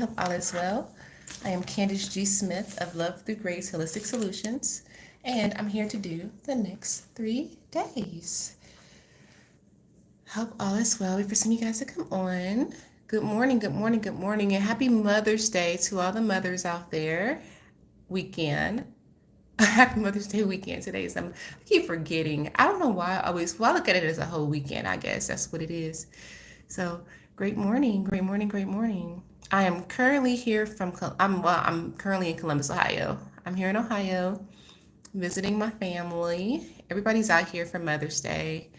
Hope all is well. I am Candice G. Smith of Love Through Grace Holistic Solutions, and I'm here to do the next 3 days. Hope all is well. Wait for some of you guys to come on. Good morning, good morning, good morning, and happy Mother's Day to all the mothers out there. Weekend. Happy Mother's Day weekend today. I keep forgetting. I don't know why I always, well, I look at it as a whole weekend, I guess. That's what it is. So, great morning, great morning, great morning. I am currently here from, I'm currently in Columbus, Ohio. I'm here in Ohio visiting my family. Everybody's out here for Mother's Day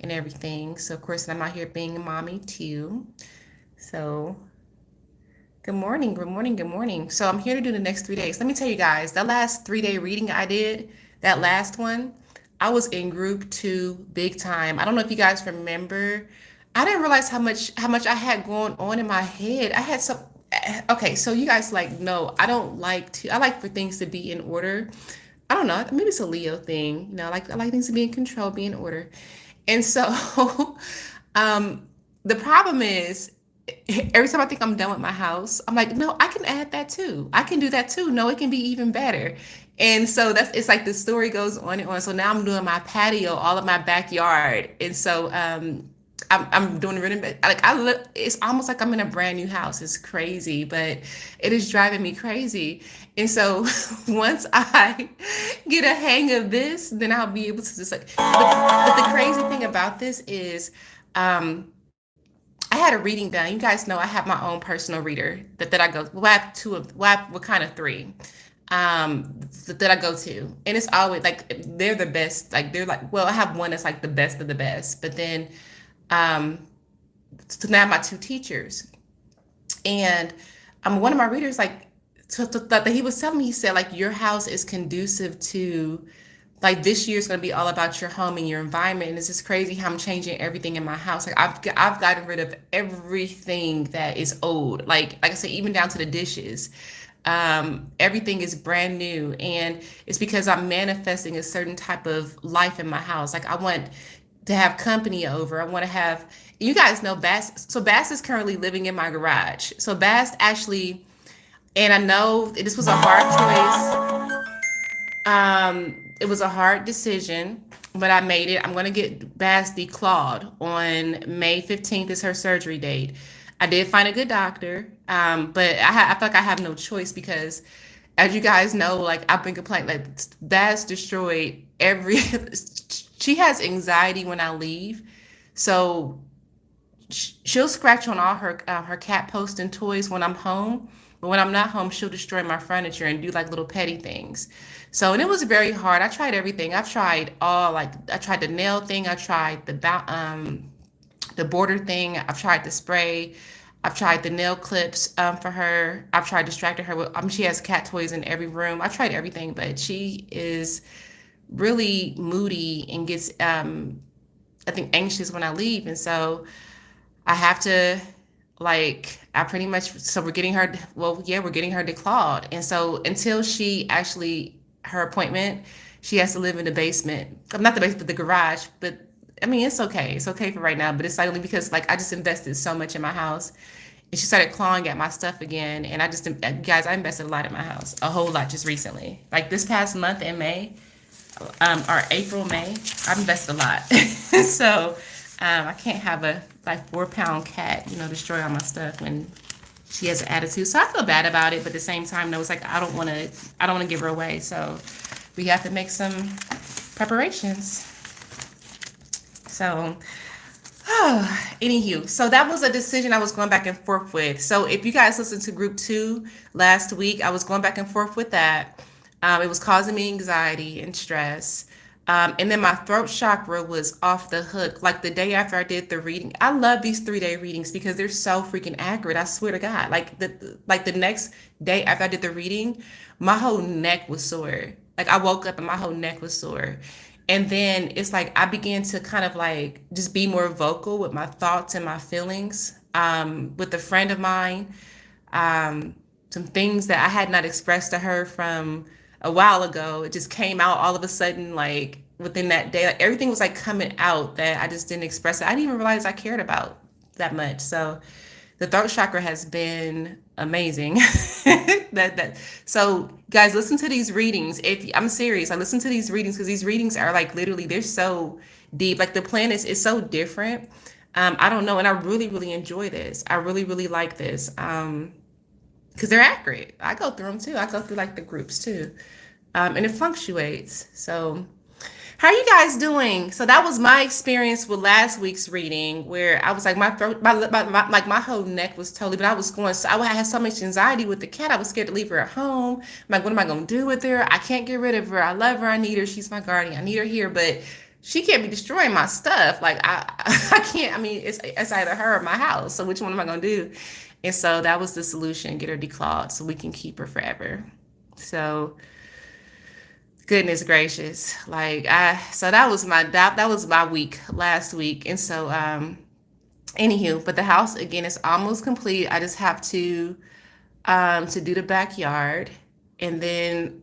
and everything. So, of course, I'm out here being a mommy too. So, good morning, good morning, good morning. So I'm here to do the next 3 days. Let me tell you guys, that last 3 day reading I did, that last one, I was in group two big time. I don't know if you guys remember. I didn't realize how much I had going on in my head. I had some okay, so you guys like no, I like for things to be in order. I don't know, maybe it's a Leo thing. I like things to be in control, be in order. And so the problem is every time I think I'm done with my house, I'm like, no, I can add that too. I can do that too. No, it can be even better. And so it's like the story goes on and on. So now I'm doing my patio, all of my backyard. And so I'm doing really like I look, it's almost like I'm in a brand new house. It's crazy, but it is driving me crazy. And so once I get a hang of this, then I'll be able to just like, but the crazy thing about this is, um, I had a reading done. You guys know I have my own personal reader that I go. Well, I have two of. Well, well, kind of three that I go to, and it's always like they're the best. Like they're like. Well, I have one that's like the best of the best, but then um, so now my two teachers, and one of my readers like that he was telling me. He said like your house is conducive to like this year is going to be all about your home and your environment, and it's just crazy how I'm changing everything in my house. Like I've gotten rid of everything that is old, like I said, even down to the dishes. Everything is brand new, and it's because I'm manifesting a certain type of life in my house. Like I want to have company over. I want to have, you guys know Bass. So Bass is currently living in my garage. So Bass actually, and I know this was a hard choice. It was a hard decision, but I made it. I'm gonna get Bass declawed on May 15th is her surgery date. I did find a good doctor, but I feel like I have no choice because, as you guys know, like I've been complaining, like Bass destroyed every. She has anxiety when I leave, so she'll scratch on all her cat posts and toys when I'm home. But when I'm not home, she'll destroy my furniture and do like little petty things. So, and it was very hard. I tried everything. I've tried all like I tried the nail thing. I tried the border thing. I've tried the spray. I've tried the nail clips for her. I've tried distracting her with. She has cat toys in every room. I tried everything, but she is really moody and gets I think anxious when I leave, and so I have to like I pretty much so we're getting her well yeah we're getting her declawed, and so until she actually her appointment she has to live in the basement, not the basement but the garage. But I mean it's okay for right now, but it's like only because like I just invested so much in my house, and she started clawing at my stuff again, and I just guys I invested a lot in my house, a whole lot just recently, like this past month in May, or April, May, I've invested a lot. So I can't have a like 4 pound cat, destroy all my stuff when she has an attitude. So I feel bad about it, but at the same time, though, it's like I don't want to give her away. So we have to make some preparations. So, anywho, so that was a decision I was going back and forth with. So if you guys listened to group two last week, I was going back and forth with that. It was causing me anxiety and stress. And then my throat chakra was off the hook. Like the day after I did the reading, I love these 3 day readings because they're so freaking accurate. I swear to God. Like the next day after I did the reading, my whole neck was sore. Like I woke up and my whole neck was sore. And then it's like I began to kind of like just be more vocal with my thoughts and my feelings. With a friend of mine, some things that I had not expressed to her from a while ago. It just came out all of a sudden, like within that day. Like everything was like coming out that I just didn't express it. I didn't even realize I cared about that much. So The throat chakra has been amazing. So guys, listen to these readings. If I'm serious, I listen to these readings because these readings are like literally they're so deep. Like the planets is so different. I don't know, and I really, really enjoy this. I really, really like this. Because they're accurate. I go through them too. I go through like the groups too. And it fluctuates. So how are you guys doing? So that was my experience with last week's reading, where I was like my throat, like my whole neck was totally. But I was going. So I had so much anxiety with the cat. I was scared to leave her at home. I'm like, what am I gonna do with her? I can't get rid of her. I love her. I need her. She's my guardian. I need her here, but she can't be destroying my stuff. Like I can't. I mean, it's either her or my house. So which one am I gonna do? And so that was the solution: get her declawed so we can keep her forever. So goodness gracious, like so that was my week last week. And so anywho, but the house again is almost complete. I just have to do the backyard, and then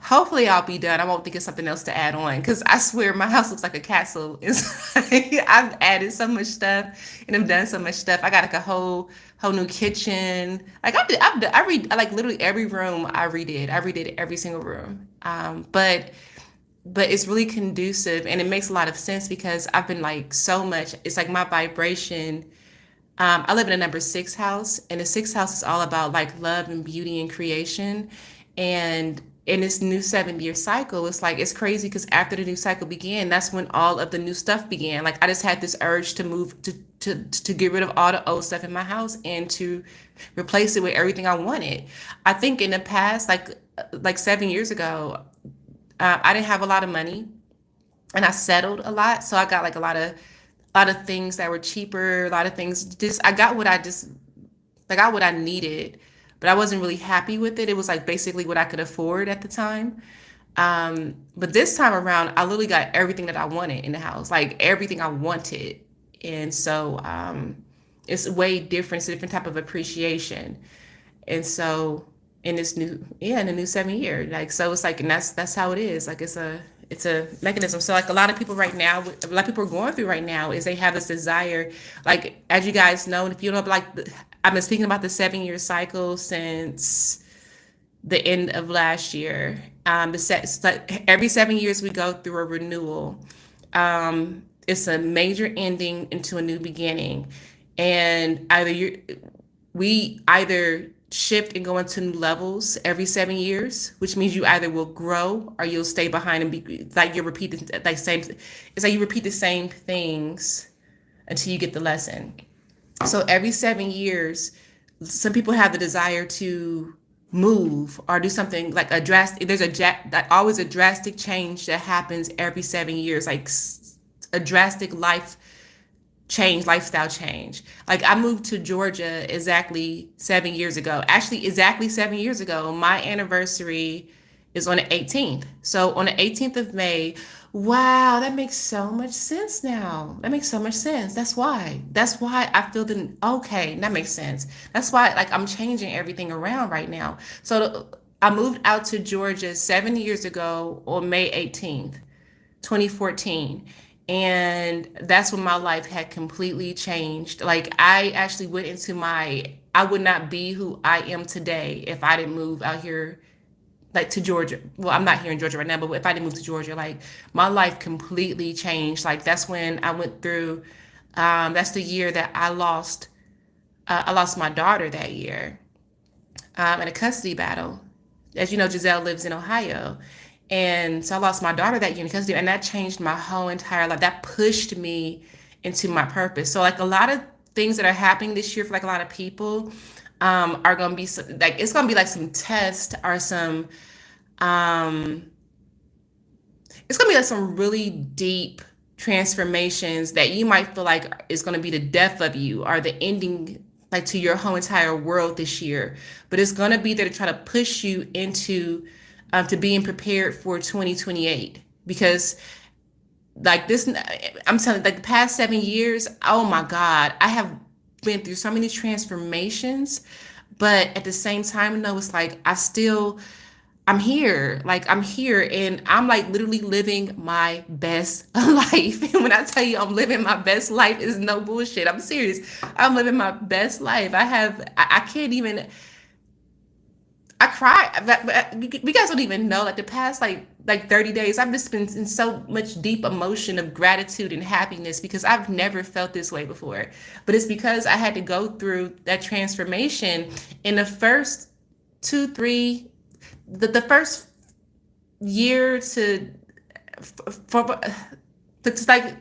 hopefully I'll be done. I won't think of something else to add on because I swear my house looks like a castle. It's like I've added so much stuff and I've done so much stuff. I got like a whole new kitchen. Like I read like literally every room I redid. I redid every single room. But it's really conducive and it makes a lot of sense because I've been like so much. It's like my vibration. I live in a number six house, and the sixth house is all about like love and beauty and creation. And in this new 7 year cycle, it's like it's crazy because after the new cycle began, that's when all of the new stuff began. Like I just had this urge to move to get rid of all the old stuff in my house and to replace it with everything I wanted. I think in the past, like 7 years ago, I didn't have a lot of money and I settled a lot, so I got like a lot of things that were cheaper, a lot of things just I got what I needed, but I wasn't really happy with it. It was like basically what I could afford at the time. But this time around, I literally got everything that I wanted in the house, like everything I wanted. And so it's way different, it's a different type of appreciation. And so in this new, yeah, in the new 7 year, like so it's like, and that's how it is. Like it's a mechanism. So like a lot of people right now, a lot of people are going through right now is they have this desire, like as you guys know, and if you don't like, I've been speaking about the 7 year cycle since the end of last year. It's like every 7 years we go through a renewal. It's a major ending into a new beginning, and we either shift and go into new levels every 7 years, which means you either will grow or you'll stay behind and be like you repeat the like same. It's like you repeat the same things until you get the lesson. So every 7 years, some people have the desire to move or do something like a drastic. Like always a drastic change that happens every 7 years, like a drastic lifestyle change. Like I moved to Georgia exactly 7 years ago. Actually, exactly 7 years ago, my anniversary is on the 18th. So on the 18th of May, wow, that makes so much sense now. That makes so much sense. That's why. That's why I feel the okay, that makes sense. That's why like I'm changing everything around right now. I moved out to Georgia 7 years ago on May 18th, 2014. And that's when my life had completely changed. Like I actually went into I would not be who I am today if I didn't move out here like to Georgia. Well, I'm not here in Georgia right now, but if I didn't move to Georgia, like my life completely changed. Like that's when I went through. That's the year that I lost my daughter that year in a custody battle. As you know, Giselle lives in Ohio, and so I lost my daughter that year in custody, and that changed my whole entire life. That pushed me into my purpose. So like a lot of things that are happening this year for like a lot of people are gonna be like it's gonna be like some tests or some um it's gonna be like some really deep transformations that you might feel like is gonna be the death of you or the ending like to your whole entire world this year. But it's gonna be there to try to push you into to being prepared for 2028 because like this I'm telling you, like the past 7 years, oh my God, I have been through so many transformations, but at the same time, no, it's like I'm here. Like I'm here and I'm like literally living my best life. And when I tell you I'm living my best life, is no bullshit. I'm serious. I'm living my best life. I can't even, I cry. We guys don't even know. Like the past like 30 days, I've just been in so much deep emotion of gratitude and happiness because I've never felt this way before. But it's because I had to go through that transformation in the first two, three, the first year to for it's like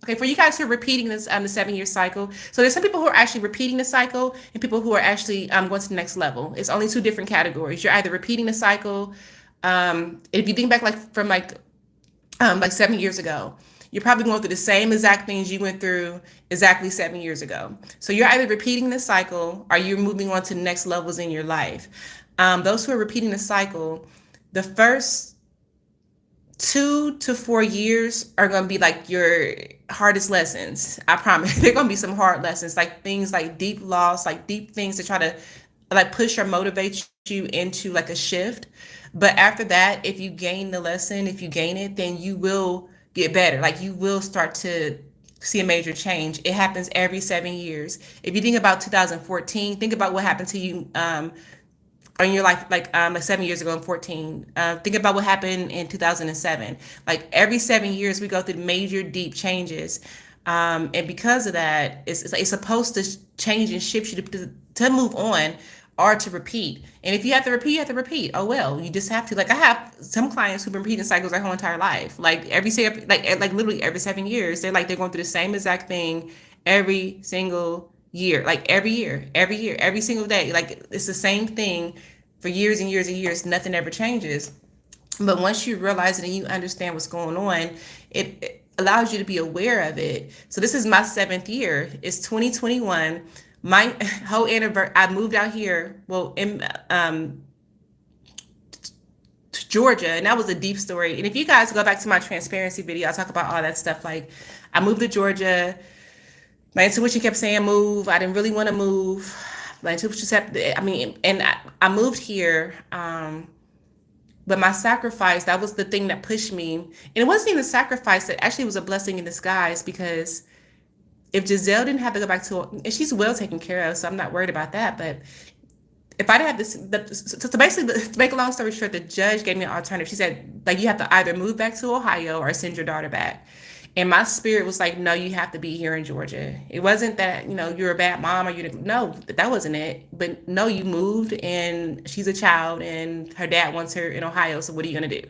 okay for you guys who are repeating this the 7 year cycle. So there's some people who are actually repeating the cycle and people who are actually going to the next level. It's only two different categories. You're either repeating the cycle. If you think back like 7 years ago, you're probably going through the same exact things you went through exactly 7 years ago. So you're either repeating the cycle or you're moving on to the next levels in your life. Those who are repeating the cycle, the first 2 to 4 years are going to be like your hardest lessons. I promise. They're going to be some hard lessons, like things like deep loss, like deep things to try to like push or motivate you into like a shift. But after that, if you gain the lesson, if you gain it, then you will get better. Like you will start to see a major change. It happens every 7 years. If you think about 2014, think about what happened to you in your life like 7 years ago in 14. Think about what happened in 2007. Like every 7 years we go through major deep changes, and because of that it's supposed to change and shift you to move on or to repeat. And if you have to repeat, you have to repeat. Oh well, you just have to. Like I have some clients who've been repeating cycles their whole entire life. Like like literally every 7 years, they're going through the same exact thing every single year. Like every year, every single day. Like it's the same thing for years and years and years. Nothing ever changes. But once you realize it and you understand what's going on, it allows you to be aware of it. So this is my 7th year. It's 2021. My whole anniversary, I moved out here, well, in Georgia, and that was a deep story. And if you guys go back to my transparency video, I talk about all that stuff. Like I moved to Georgia. My intuition kept saying move. I didn't really want to move. My intuition said, I mean, and I moved here. But my sacrifice, that was the thing that pushed me. And it wasn't even a sacrifice, that actually was a blessing in disguise, because if Giselle didn't have to go back to, and she's well taken care of, so I'm not worried about that. But if I didn't have this, so basically, to make a long story short, the judge gave me an alternative. She said, like, you have to either move back to Ohio or send your daughter back. And my spirit was like, no, you have to be here in Georgia. It wasn't that, you're a bad mom or no, that wasn't it. But no, you moved and she's a child and her dad wants her in Ohio. So what are you going to do?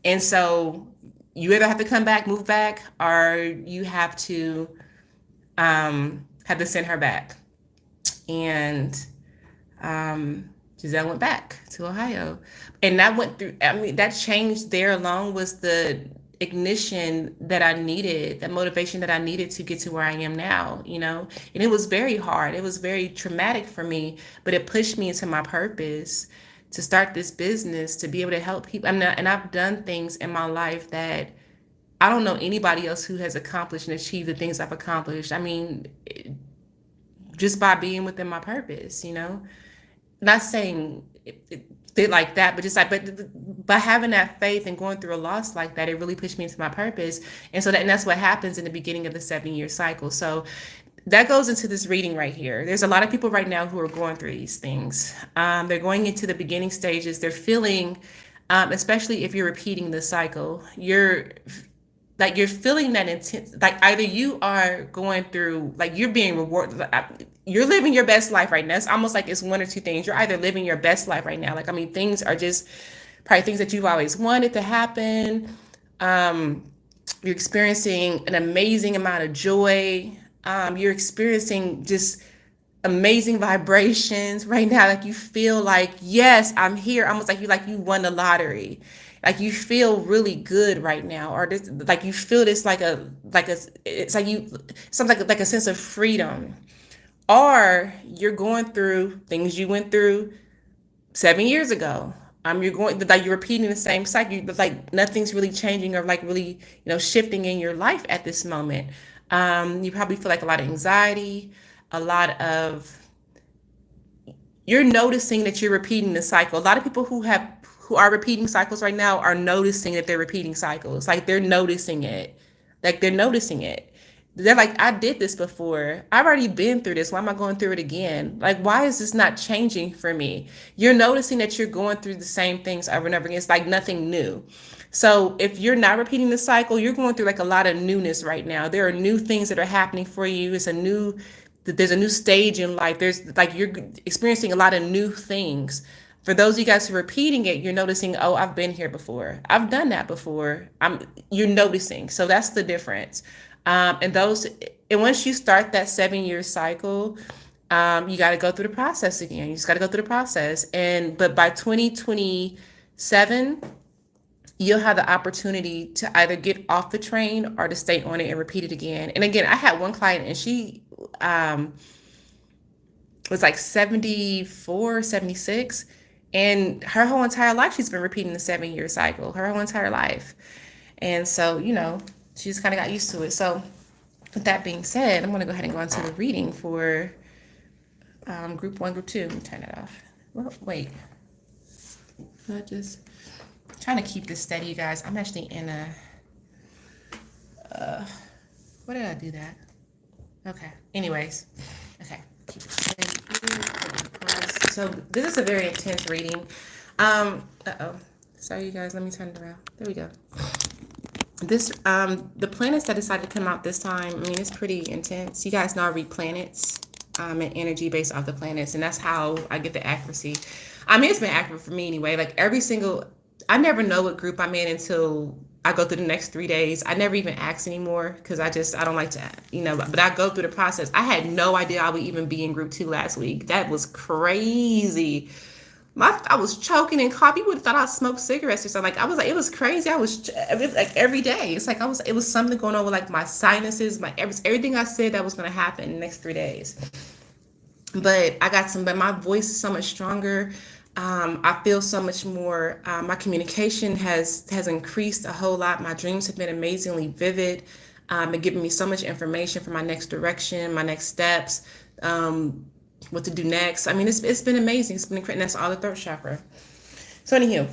And so you either have to come back, move back, or you have to send her back. And Giselle went back to Ohio. And that went through, I mean, that change there alone was the ignition that I needed, that motivation that I needed to get to where I am now, and it was very hard. It was very traumatic for me, but it pushed me into my purpose to start this business, to be able to help people. And I've done things in my life that I don't know anybody else who has accomplished and achieved the things I've accomplished. I mean, just by being within my purpose, not saying it fit like that, but just like, but by having that faith and going through a loss like that, it really pushed me into my purpose. And so and that's what happens in the beginning of the 7 year cycle. So that goes into this reading right here. There's a lot of people right now who are going through these things. They're going into the beginning stages. They're feeling, especially if you're repeating the cycle, you're feeling that intense, like either you are going through, like you're being rewarded, you're living your best life right now. It's almost like it's one or two things. You're either living your best life right now. Like, I mean, things are just probably things that you've always wanted to happen. You're experiencing an amazing amount of joy. You're experiencing just amazing vibrations right now. Like you feel like, yes, I'm here. Almost like you won the lottery. Like you feel really good right now, or this, like you feel this it's like something like a sense of freedom, or you're going through things you went through 7 years ago. You're repeating the same cycle, but like nothing's really changing or like really shifting in your life at this moment. You probably feel like a lot of anxiety, you're noticing that you're repeating the cycle. A lot of people who who are repeating cycles right now are noticing that they're repeating cycles. Like they're noticing it. Like they're noticing it. They're like, I did this before. I've already been through this. Why am I going through it again? Like, why is this not changing for me? You're noticing that you're going through the same things over and over again. It's like nothing new. So if you're not repeating the cycle, you're going through like a lot of newness right now. There are new things that are happening for you. There's a new stage in life. There's like you're experiencing a lot of new things. For those of you guys who are repeating it, you're noticing, oh, I've been here before. I've done that before. You're noticing. So that's the difference. And once you start that 7-year cycle, you got to go through the process again. You just got to go through the process. But by 2027, you'll have the opportunity to either get off the train or to stay on it and repeat it again. And again, I had one client and she was like 74, 76. And her whole entire life, she's been repeating the 7-year cycle, her whole entire life. And so, she just kind of got used to it. So with that being said, I'm going to go ahead and go into the reading for group 1, group 2. Let me turn it off. Well, wait. Just trying to keep this steady, you guys. I'm actually in a, what did I do that? Okay. Anyways. Okay. Keep it steady. So this is a very intense reading. Sorry, you guys. Let me turn it around. There we go. This, the planets that decided to come out this time, I mean, it's pretty intense. You guys know I read planets and energy based off the planets, and that's how I get the accuracy. I mean, it's been accurate for me anyway. Like I never know what group I'm in until I go through the next 3 days. I never even ask anymore because I don't like to, but I go through the process. I had no idea I would even be in group 2 last week. That was crazy. I was choking and coughing. People would have thought I smoked cigarettes or something. It was crazy. It was like every day. It's like it was something going on with like my sinuses, everything I said that was going to happen in the next 3 days. But my voice is so much stronger. I feel so much more. My communication has increased a whole lot. My dreams have been amazingly vivid. And giving me so much information for my next direction, my next steps. What to do next. I mean, it's been amazing. It's been incredible. That's all the throat chakra. So anywho,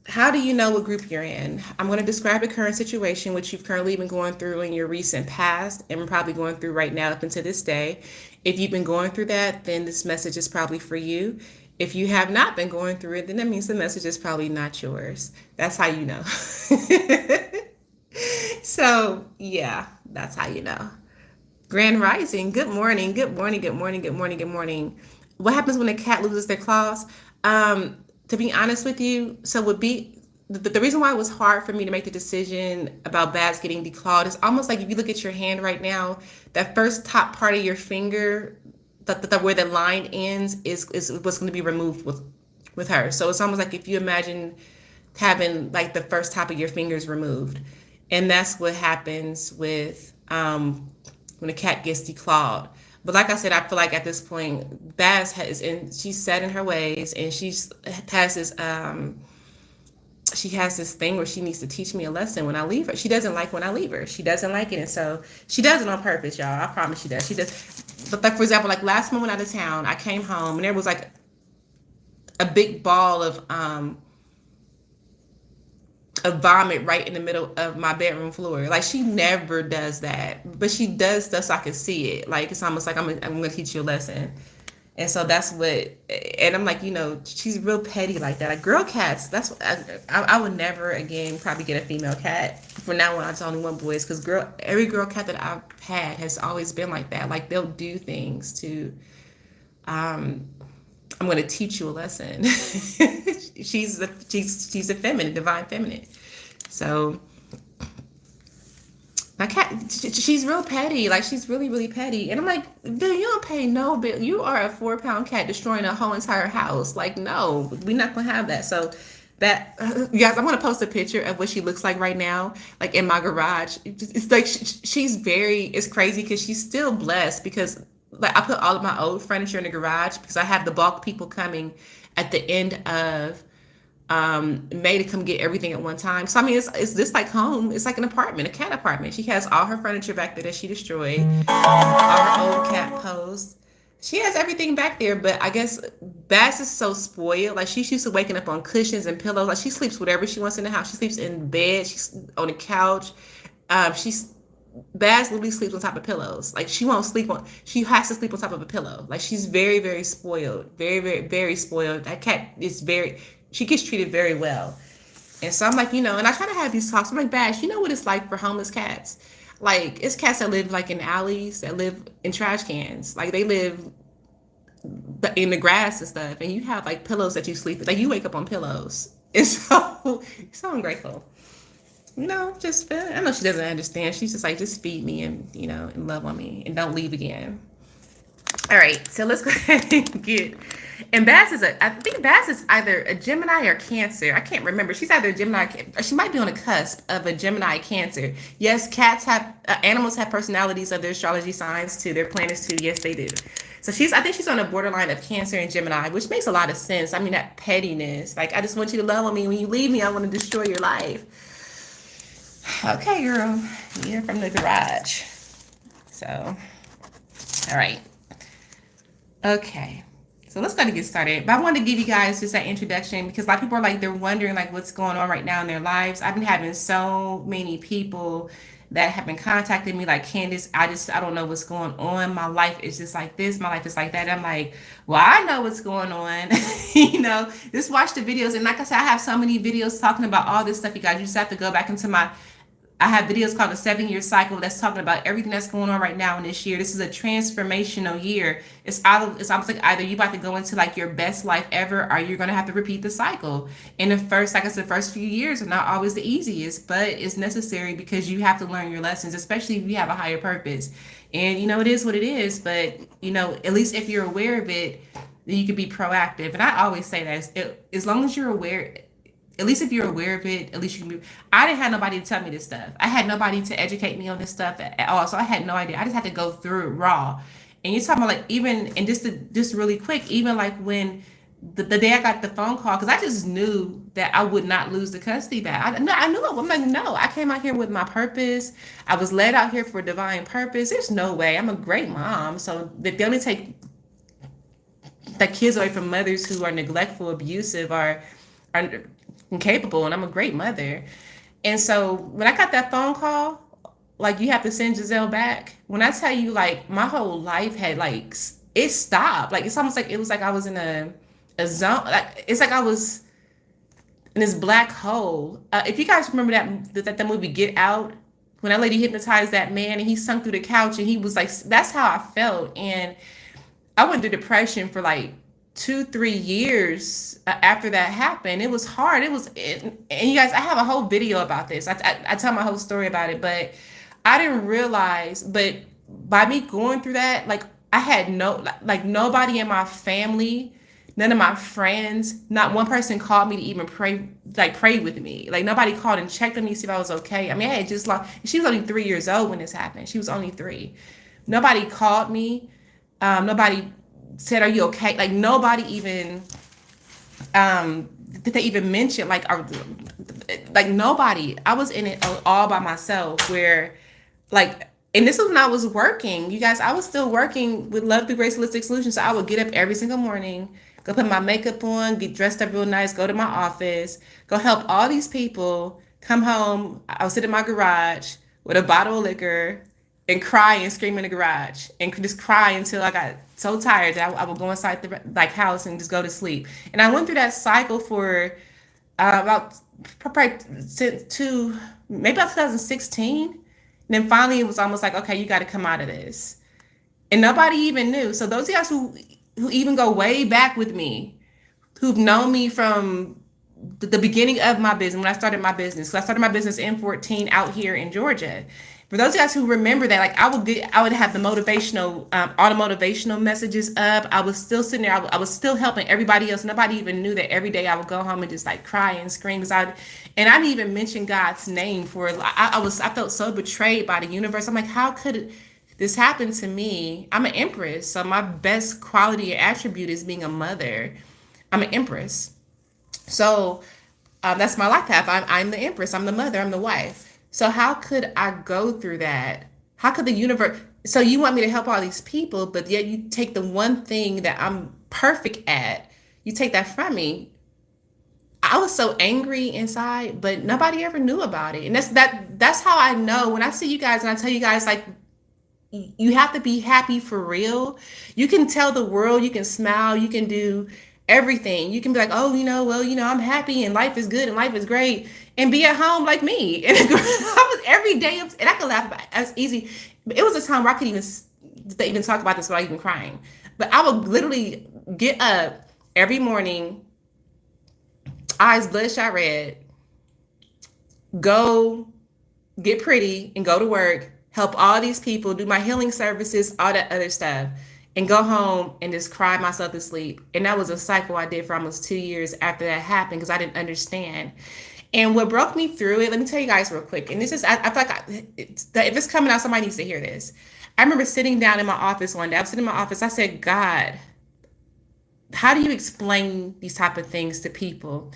how do you know what group you're in? I'm going to describe the current situation, which you've currently been going through in your recent past and probably going through right now up until this day. If you've been going through that, then this message is probably for you. If you have not been going through it, then that means the message is probably not yours. That's how you know. So yeah, that's how you know. Grand Rising, good morning, good morning, good morning, good morning, good morning. What happens when a cat loses their claws? To be honest with you, the reason why it was hard for me to make the decision about bats getting declawed is almost like if you look at your hand right now, that first top part of your finger, where the line ends is what's going to be removed with her. So it's almost like if you imagine having like the first top of your fingers removed. And that's what happens with when a cat gets declawed. But like I said, I feel like at this point, she's set in her ways, and she has this thing where she needs to teach me a lesson when I leave her. She doesn't like when I leave her. She doesn't like it, and so she does it on purpose, y'all. I promise she does. She does. But like for example, like last month when I was out of town, I came home and there was like a big ball of vomit right in the middle of my bedroom floor. Like she never does that, but she does stuff so I can see it. Like it's almost like I'm gonna teach you a lesson. And so that's what, and I'm like, she's real petty like that. Like girl cats, that's what I would never again probably get a female cat. From now on, it's only one boys, because every girl cat that I've had has always been like that. Like they'll do things to, I'm going to teach you a lesson. she's a feminine, divine feminine. So my cat, she's real petty. Like she's really, really petty. And I'm like, dude, you don't pay no bill. You are a 4-pound cat destroying a whole entire house. Like, no, we're not going to have that. So that, you guys, I'm going to post a picture of what she looks like right now, like in my garage. It's like, it's crazy because she's still blessed because like I put all of my old furniture in the garage because I have the bulk people coming at the end of May to come get everything at one time. So I mean, it's just like home. It's like an apartment, a cat apartment. She has all her furniture back there that she destroyed, all her old cat posts. She has everything back there, but I guess Bass is so spoiled. Like she's used to waking up on cushions and pillows. Like she sleeps whatever she wants in the house. She sleeps in bed. She's on the couch. She's Baz literally sleeps on top of pillows. Like she won't sleep on. She has to sleep on top of a pillow. Like she's very, very spoiled. Very, very, very spoiled. That cat is very. She gets treated very well. And so I'm like, and I try to have these talks. I'm like, Bash, you know what it's like for homeless cats? Like it's cats that live like in alleys, that live in trash cans. Like they live in the grass and stuff. And you have like pillows that you sleep with. Like you wake up on pillows. And so ungrateful. Just I know she doesn't understand. She's just like, just feed me and love on me and don't leave again. All right, so let's go ahead and get. And I think Bass is either a Gemini or Cancer. I can't remember. She's either a Gemini, or she might be on the cusp of a Gemini Cancer. Yes, animals have personalities of their astrology signs too. Their planets too. Yes, they do. So I think she's on the borderline of Cancer and Gemini, which makes a lot of sense. I mean, that pettiness. Like, I just want you to love on me. When you leave me, I want to destroy your life. Okay, girl, you're from the garage. So, all right. Okay, so let's go ahead and get started. But I wanted to give you guys just that introduction because a lot of people are like, they're wondering like what's going on right now in their lives. I've been having so many people that have been contacting me like, Candace, I don't know what's going on. My life is just like this. My life is like that. I'm like, well, I know what's going on. Just watch the videos. And like I said, I have so many videos talking about all this stuff, you guys. You just have to go back into I have videos called the 7-year cycle that's talking about everything that's going on right now in this year. This is a transformational year. It's almost like either you about to go into like your best life ever, or you're going to have to repeat the cycle. And like I said, first few years are not always the easiest, but it's necessary because you have to learn your lessons, especially if you have a higher purpose. And it is what it is, but at least if you're aware of it, then you can be proactive. And I always say that as long as you're aware, at least if you're aware of it, at least you can be. I didn't have nobody to tell me this stuff. I had nobody to educate me on this stuff at all. So I had no idea. I just had to go through it raw. And you're talking about like and just really quick, even like when the day I got the phone call, because I just knew that I would not lose the custody back. I knew it. I'm like, no, I came out here with my purpose. I was led out here for a divine purpose. There's no way. I'm a great mom. So they only take the kids away from mothers who are neglectful, abusive, are incapable, and I'm a great mother. And so when I got that phone call, like, you have to send Giselle back. When I tell you, like, my whole life had like it stopped. Like it's almost like it was like I was in a zone. Like it's like I was in this black hole. If you guys remember that movie Get Out, when that lady hypnotized that man and he sunk through the couch and he was like, that's how I felt. And I went through depression for like 2-3 years after that happened. It was hard. And you guys, I have a whole video about this. I tell my whole story about it, but I didn't realize, but by me going through that, like I had nobody in my family, none of my friends, not one person called me to even pray with me. Like nobody called and checked on me to see if I was okay. I mean, I had just lost, she was only 3 years old when this happened. She was only 3. Nobody called me. Nobody said, are you okay? Like nobody even did they even mention like nobody. I was in it all by myself where like, and this was when I was working. You guys, I was still working with Love Through Grace Holistic Solutions. So I would get up every single morning, go put my makeup on, get dressed up real nice, go to my office, go help all these people, come home. I would sit in my garage with a bottle of liquor and cry and scream in the garage and just cry until I got so tired that I would go inside the house and just go to sleep. And I went through that cycle for about probably maybe about 2016. And then finally it was almost like, okay, you got to come out of this. And nobody even knew. So those of you guys who even go way back with me, who've known me from the beginning of my business, when I started my business. So I started my business in 2014 out here in Georgia. For those of you guys who remember that, like I would have the motivational, all the motivational messages up. I was still sitting there. I was still helping everybody else. Nobody even knew that every day I would go home and just like cry and scream. And I didn't even mention God's name for it. I felt so betrayed by the universe. I'm like, how could this happen to me? I'm an empress. So my best quality or attribute is being a mother. I'm an empress. So that's my life path. I'm the empress. I'm the mother. I'm the wife. So how could I go through that? How could the universe? So you want me to help all these people, but yet you take the one thing that I'm perfect at you take that from me. I was so angry inside, but nobody ever knew about it. And that's how I know when I see you guys and I tell you guys like you have to be happy for real. You can tell the world, you can smile, you can do everything. You can be like, oh, well, I'm happy and life is good and life is great, and be at home like me. And I was every day, and I could laugh about it. It's easy. But it was a time where I could even talk about this without even crying. But I would literally get up every morning, eyes bloodshot red, go get pretty and go to work, help all these people, do my healing services, all that other stuff, and go home and just cry myself to sleep. And that was a cycle I did for almost 2 years after that happened because I didn't understand. And what broke me through it, let me tell you guys real quick. And this is, I feel like if it's coming out, somebody needs to hear this. I remember sitting down in my office one day. I was sitting in my office. I said, God, how do you explain these type of things to people?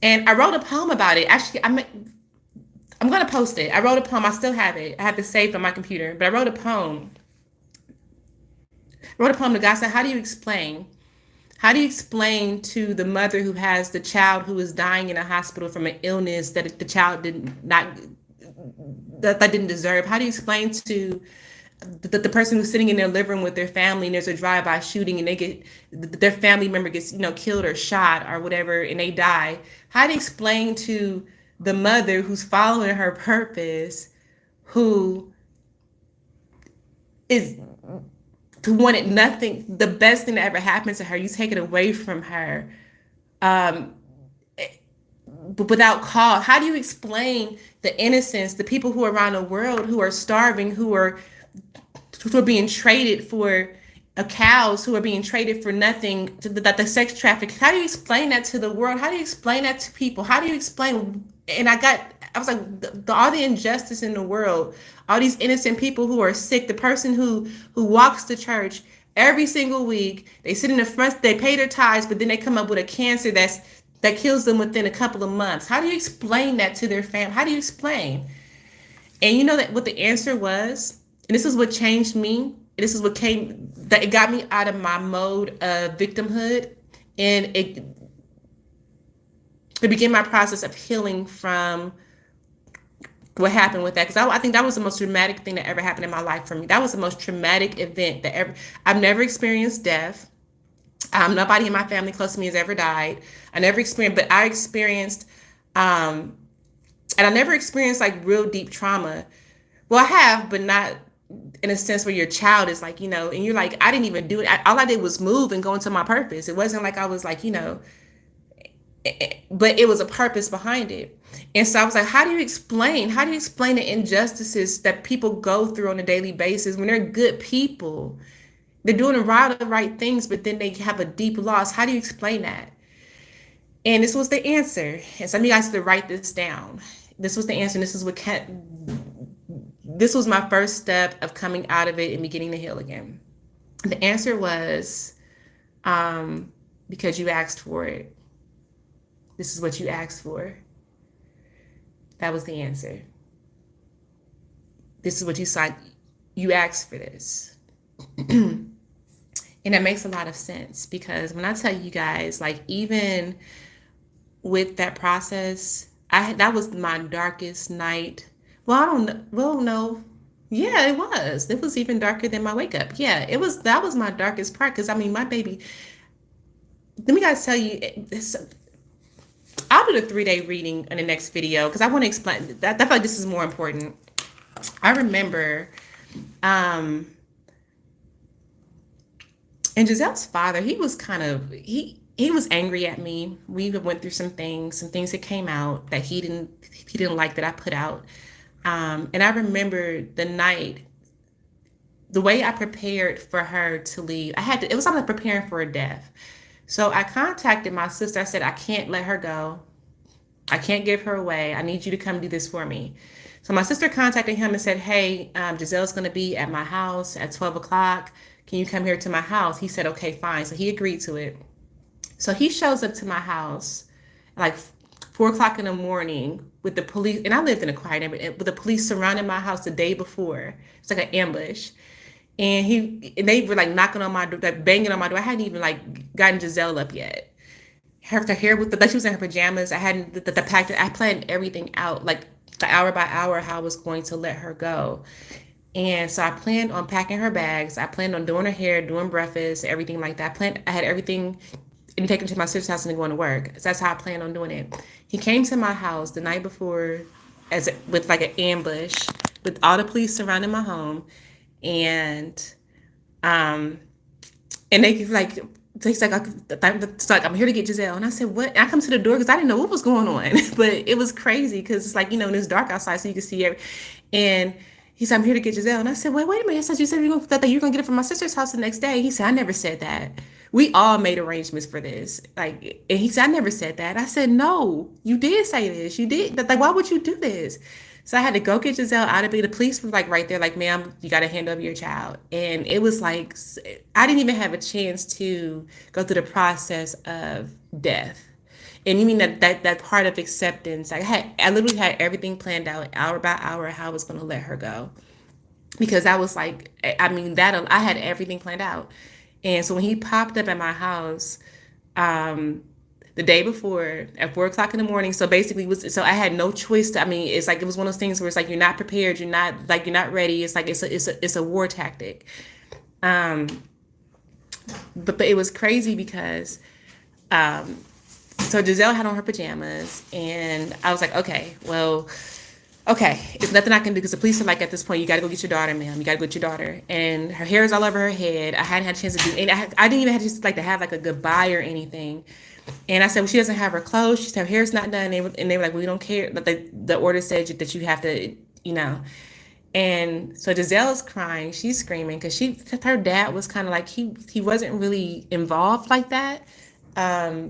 And I wrote a poem about it. Actually, I'm going to post it. I wrote a poem. I still have it. I have it saved on my computer. But I wrote a poem. To God. I said, how do you explain? How do you explain to the mother who has the child who is dying in a hospital from an illness that the child that didn't deserve? How do you explain to the person who's sitting in their living room with their family and there's a drive-by shooting and their family member gets killed or shot or whatever and they die? How do you explain to the mother who's following her purpose, who wanted nothing, the best thing that ever happened to her, you take it away from her, but without cause? How do you explain the innocence, the people who are around the world who are starving, who are being traded for cows, who are being traded for nothing, that the sex traffic? How do you explain that to the world? How do you explain that to people? How do you explain? And I was like, all the injustice in the world, all these innocent people who are sick, the person who walks to church every single week, they sit in the front, they pay their tithes, but then they come up with a cancer that kills them within a couple of months. How do you explain that to their family? How do you explain? And you know that what the answer was, and this is what changed me, and this is what it got me out of my mode of victimhood, and it began my process of healing from what happened with that. Because I think that was the most traumatic thing that ever happened in my life for me. That was the most traumatic event that ever. I've never experienced death. Nobody in my family close to me has ever died. I never experienced, but I experienced, and I never experienced like real deep trauma. Well, I have, but not in a sense where your child is like, and you're like, I didn't even do it. All I did was move and go into my purpose. It wasn't like I was like, but it was a purpose behind it. And so I was like, how do you explain the injustices that people go through on a daily basis when they're good people? They're doing the right things, but then they have a deep loss. How do you explain that? And this was the answer. And some of you guys had to write this down. This was the answer. And this was my first step of coming out of it and beginning to heal again. The answer was, because you asked for it. This is what you asked for. That was the answer. This is what you signed. You asked for this. And that makes a lot of sense, because when I tell you guys, like, even with that process, that was my darkest night. Well, I don't know. Well, no. Yeah, it was. It was even darker than my wake up. Yeah, that was my darkest part. Because my baby, let me guys tell you this. I'll do the 3-day reading in the next video because I want to explain that. I feel like this is more important. I remember, and Giselle's father, he was he was angry at me. We went through some things that came out that he didn't like that I put out. And I remember the night, the way I prepared for her to leave. It was like preparing for a death. So I contacted my sister. I said, I can't let her go. I can't give her away. I need you to come do this for me. So my sister contacted him and said, hey, Giselle's going to be at my house at 12 o'clock. Can you come here to my house? He said, okay, fine. So he agreed to it. So he shows up to my house at like 4 o'clock in the morning with the police. And I lived in a quiet neighborhood with the police surrounding my house the day before. It's like an ambush. And they were like knocking on my door, like banging on my door. I hadn't even like gotten Giselle up yet. her hair with like she was in her pajamas. I hadn't the packed. I planned everything out like the hour by hour how I was going to let her go. And so I planned on packing her bags. I planned on doing her hair, doing breakfast, everything like that. I had everything and taking to my sister's house and then going to work. So that's how I planned on doing it. He came to my house the night before with like an ambush with all the police surrounding my home. And um and he's like, it's like, I'm here to get Giselle. And I said, what? And I come to the door because I didn't know what was going on. But it was crazy because it's like, and it's dark outside so you can see every. And he said, I'm here to get Giselle. And I said, wait a minute. I said, you said you're going to get it from my sister's house the next day. He said, I never said that. We all made arrangements for this. Like, and he said, I never said that. I said, no, you did say this. You did. Like, why would you do this? So I had to go get Giselle out of it. The police were like right there, like, ma'am, you got to hand over your child. And it was like, I didn't even have a chance to go through the process of death. And you mean that part of acceptance? I literally had everything planned out hour by hour how I was going to let her go because I was like, I mean that I had everything planned out. And so when he popped up at my house, um, the day before at 4 o'clock in the morning. So basically, so I had no choice. I mean, it's like it was one of those things where it's like you're not prepared, you're not ready. It's like it's a war tactic. Um, but it was crazy because so Giselle had on her pajamas, and I was like, okay, well, okay, it's nothing I can do because the police are like, at this point, you got to go get your daughter, ma'am. You got to go get your daughter. And her hair is all over her head. I hadn't had a chance to do, and I didn't even have to like to have like a goodbye or anything. And I said, well, she doesn't have her clothes. She said, her hair's not done. And they were like, well, we don't care. But the order said that you have to, you know. And so Giselle's crying. She's screaming because her dad was kind of like, he wasn't really involved like that.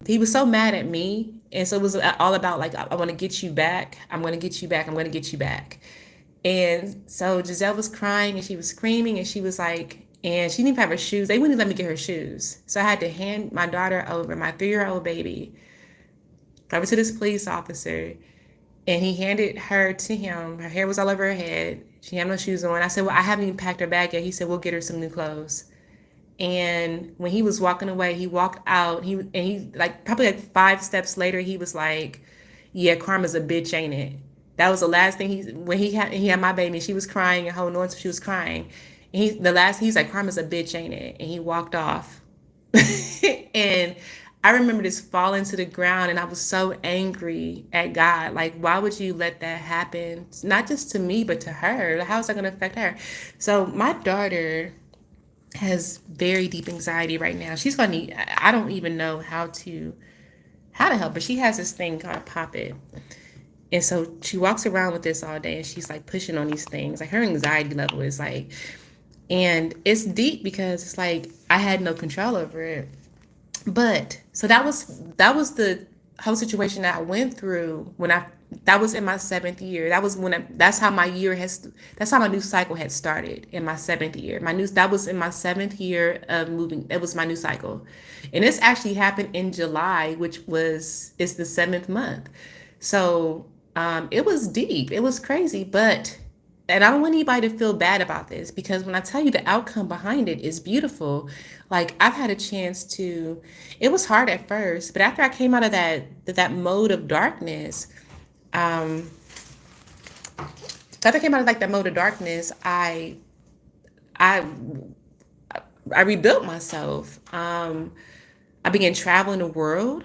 He was so mad at me. And so it was all about like, I want to get you back. I'm going to get you back. I'm going to get you back. And so Giselle was crying and she was screaming and she was like, and she didn't even have her shoes. They wouldn't let me get her shoes. So I had to hand my daughter over, my 3-year-old baby, over to this police officer. And he handed her to him. Her hair was all over her head. She had no shoes on. I said, well, I haven't even packed her bag yet. He said, we'll get her some new clothes. And when he was walking away, he walked out. He like probably like 5 steps later, he was like, yeah, karma's a bitch, ain't it? That was the last thing he had my baby. She was crying and holding on, so she was crying. And he's like, karma's a bitch, ain't it? And he walked off. And I remember just falling to the ground and I was so angry at God. Like, why would you let that happen? Not just to me, but to her. How is that going to affect her? So my daughter has very deep anxiety right now. She's going to need, I don't even know how to help her. She has this thing called Pop It. And so she walks around with this all day and she's like pushing on these things. Like her anxiety level is like, and it's deep because it's like I had no control over it. But so that was the whole situation that I went through when I that was in my 7th year. That's how my new cycle had started in my 7th year. That was in my 7th year of moving. It was my new cycle. And this actually happened in July, which is the 7th month. So it was deep. It was crazy, but and I don't want anybody to feel bad about this because when I tell you the outcome behind it is beautiful, like I've had a chance to, it was hard at first, but after I came out of that mode of darkness, um, after I came out of like that mode of darkness, I I rebuilt myself. I began traveling the world.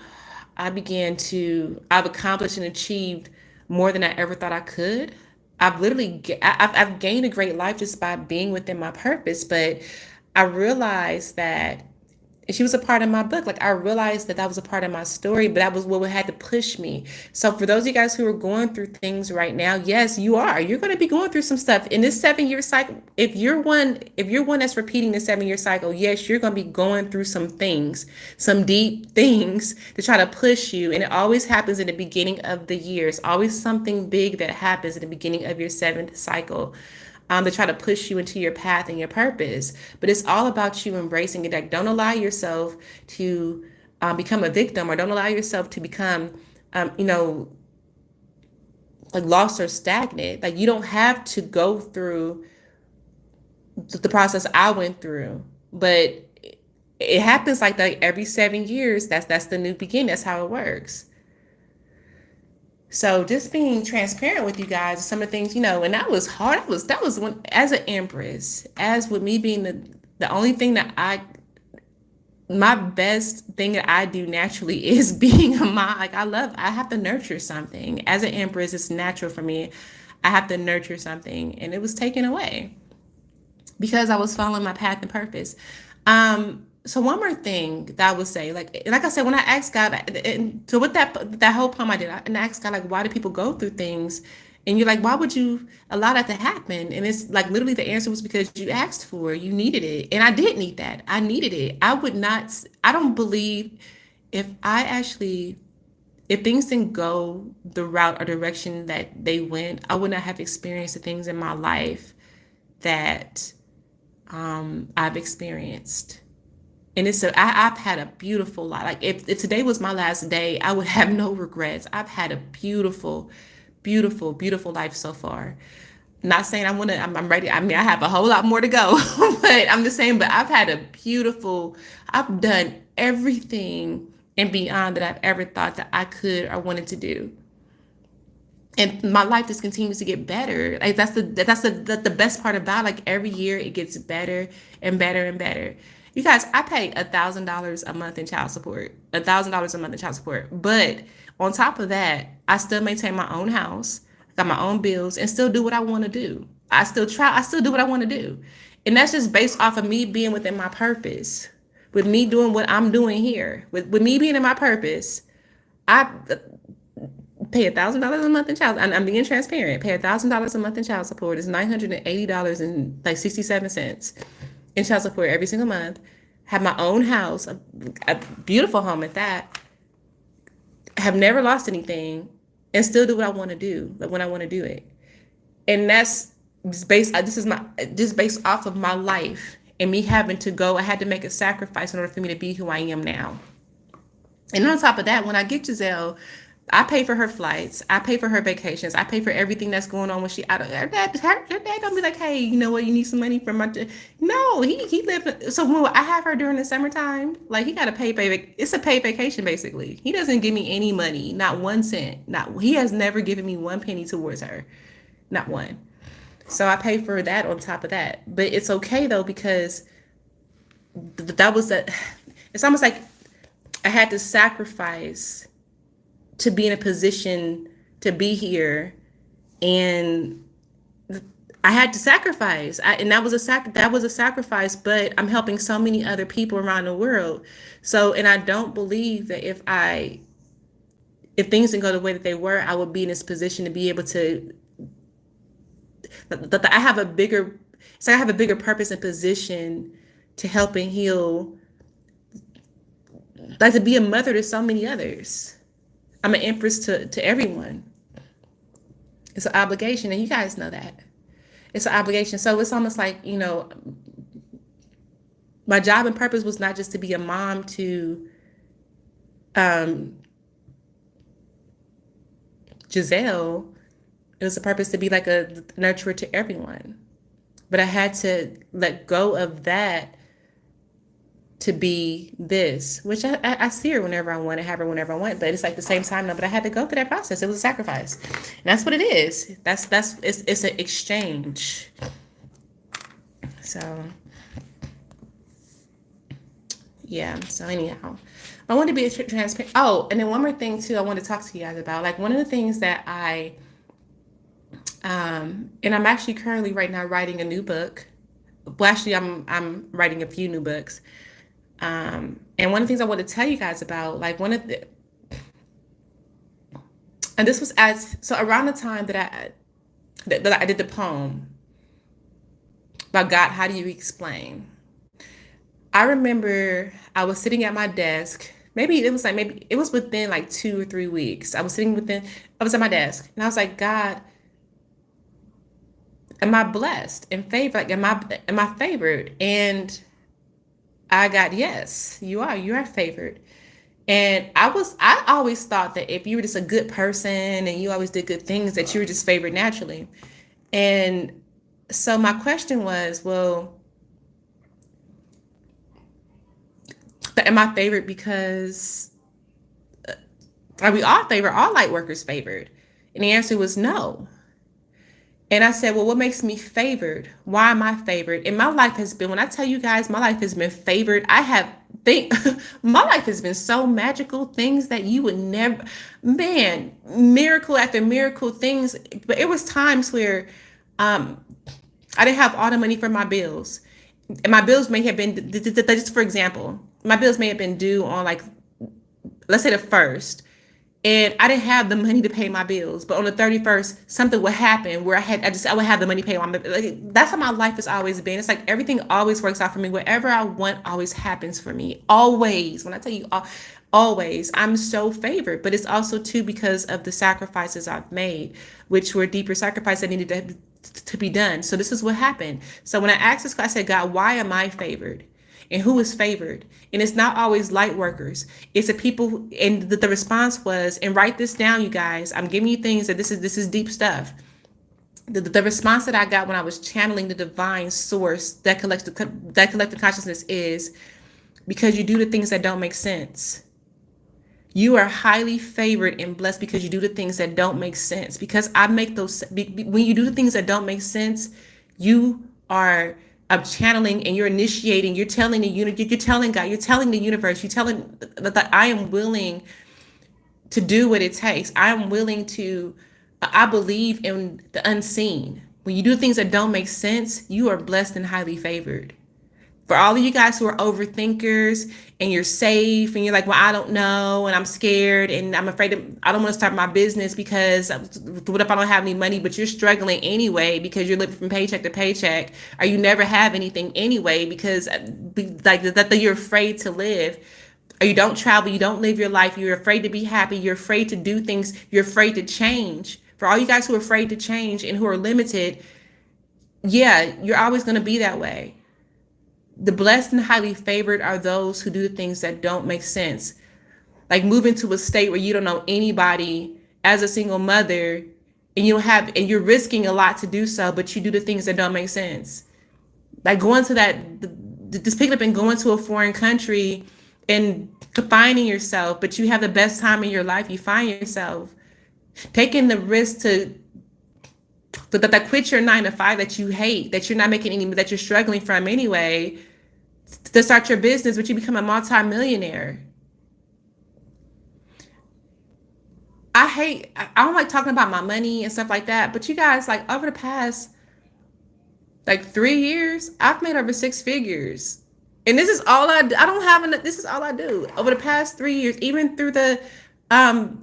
I've accomplished and achieved more than I ever thought I could. I've gained a great life just by being within my purpose. But I realized that she was a part of my book. Like I realized that was a part of my story, but that was what had to push me. So for those of you guys who are going through things right now, yes, you are. You're going to be going through some stuff in this 7 year cycle. If you're one that's repeating the 7 year cycle, yes, you're going to be going through some things, some deep things to try to push you. And it always happens in the beginning of the year. It's always something big that happens at the beginning of your 7th cycle, to try to push you into your path and your purpose. But it's all about you embracing it. Like, don't allow yourself to become a victim, or don't allow yourself to become, you know, like lost or stagnant. Like, you don't have to go through the process I went through, but It happens like that every 7 years. That's the new beginning. That's how it works. So just being transparent with you guys, some of the things, and that was hard. That was when, as an empress, as with me being the only thing that my best thing that I do naturally is being a mom. Like I have to nurture something. As an empress, it's natural for me. I have to nurture something, and it was taken away because I was following my path and purpose. So one more thing that I would say, like I said, when I asked God, and so with that whole poem I did, and I asked God, like, why do people go through things? And you're like, why would you allow that to happen? And it's like literally the answer was because you asked for it, you needed it, and I did need that. I needed it. I would not. I don't believe if I actually if things didn't go the route or direction that they went, I would not have experienced the things in my life that I've experienced. And I've had a beautiful life. Like if today was my last day, I would have no regrets. I've had a beautiful, beautiful, beautiful life so far. Not saying I'm ready. I mean, I have a whole lot more to go, but I'm just saying, but I've done everything and beyond that I've ever thought that I could or wanted to do. And my life just continues to get better. Like that's the best part about it. Like every year it gets better and better and better. You guys, I pay $1,000 a month in child support. $1,000 a month in child support. But on top of that, I still maintain my own house, got my own bills, and still do what I want to do. I still do what I want to do. And that's just based off of me being within my purpose. With me doing what I'm doing here. With me being in my purpose. I pay $1,000 a month in child. I'm being transparent. Pay $1,000 a month in child support. It's $980 and like 67 cents in child support every single month. Have my own house, a beautiful home at that. Have never lost anything, and still do what I want to do, like when I want to do it. And that's based. This is my just based off of my life and me having to go. I had to make a sacrifice in order for me to be who I am now. And on top of that, when I get Giselle, I pay for her flights. I pay for her vacations. I pay for everything that's going on when she out of her dad don't be like, hey, you know what, you need some money for my no, he live so when I have her during the summertime, like he got to it's a paid vacation basically. He doesn't give me any money, not 1 cent. Not he has never given me one penny towards her. Not one. So I pay for that on top of that. But it's okay though because that was a it's almost like I had to sacrifice to be in a position to be here, and I had to sacrifice. And that was a sacrifice, but I'm helping so many other people around the world. So, and I don't believe that if things didn't go the way that they were, I would be in this position to be able to that I have a bigger so I have a bigger purpose and position to help and heal, like to be a mother to so many others. I'm an empress to everyone. It's an obligation, and you guys know that. It's an obligation. So it's almost like, my job and purpose was not just to be a mom to um, Giselle. It was a purpose to be like a nurturer to everyone. But I had to let go of that to be this, which I see her whenever I want to have her whenever I want, but it's like the same time, no, but I had to go through that process. It was a sacrifice. And that's what it is. It's an exchange. So yeah. So anyhow, I want to be transparent. Oh, and then one more thing too, I want to talk to you guys about, like one of the things that and I'm actually currently right now writing a new book. Well, actually I'm writing a few new books. And one of the things I want to tell you guys about, like and this was around the time that I did the poem about God, how do you explain? I remember I was sitting at my desk. Maybe it was within like 2 or 3 weeks. I was at my desk and I was like, God, am I blessed and favored? Like, am I favored? And I got, yes, you are favored. And I always thought that if you were just a good person and you always did good things, that you were just favored naturally. And so my question was, well, Am I favored because are we all favored? All light workers favored? And the answer was no. And I said, well, what makes me favored? Why am I favored? And my life has been, when I tell you guys, my life has been favored. I have think my life has been so magical, things that you would never, man, miracle after miracle things. But it was times where um I didn't have all the money for my bills. And my bills may have been, just for example, my bills may have been due on like, let's say the first, and I didn't have the money to pay my bills. But on the 31st, something would happen where I would have the money to pay my, like, that's how my life has always been. It's like everything always works out for me. Whatever I want always happens for me. Always. When I tell you always, I'm so favored. But it's also too because of the sacrifices I've made, which were deeper sacrifices that needed to be done. So this is what happened. So when I asked this, I said, God, why am I favored? And who is favored? And it's not always light workers. It's the people. And the response was, and write this down, you guys. I'm giving you things that this is deep stuff. The response that I got when I was channeling the divine source that collective consciousness is, because you do the things that don't make sense. You are highly favored and blessed because you do the things that don't make sense. Because I make those, when you do the things that don't make sense, you are channeling and you're initiating, you're telling the unit, you're telling God, you're telling the universe, you're telling that I am willing to do what it takes. I am willing to, I believe in the unseen. When you do things that don't make sense, you are blessed and highly favored. For all of you guys who are overthinkers and you're safe and you're like, well, I don't know and I'm scared and I'm afraid I don't want to start my business because what if I don't have any money, but you're struggling anyway because you're living from paycheck to paycheck, or you never have anything anyway because like that you're afraid to live, or you don't travel, you don't live your life, you're afraid to be happy, you're afraid to do things, you're afraid to change. For all you guys who are afraid to change and who are limited, yeah, you're always going to be that way. The blessed and highly favored are those who do the things that don't make sense. Like moving to a state where you don't know anybody as a single mother and you don't have, and you're risking a lot to do so, but you do the things that don't make sense. Like going to just picking up and going to a foreign country and defining yourself, but you have the best time in your life. You find yourself taking the risk to that quit your 9 to 5 that you hate, that you're not making any, that you're struggling from anyway, to start your business, but you become a multi-millionaire. I don't like talking about my money and stuff like that, but you guys, like over the past like 3 years, I've made over 6 figures. And this is all I don't have enough, this is all I do. Over the past 3 years, even through um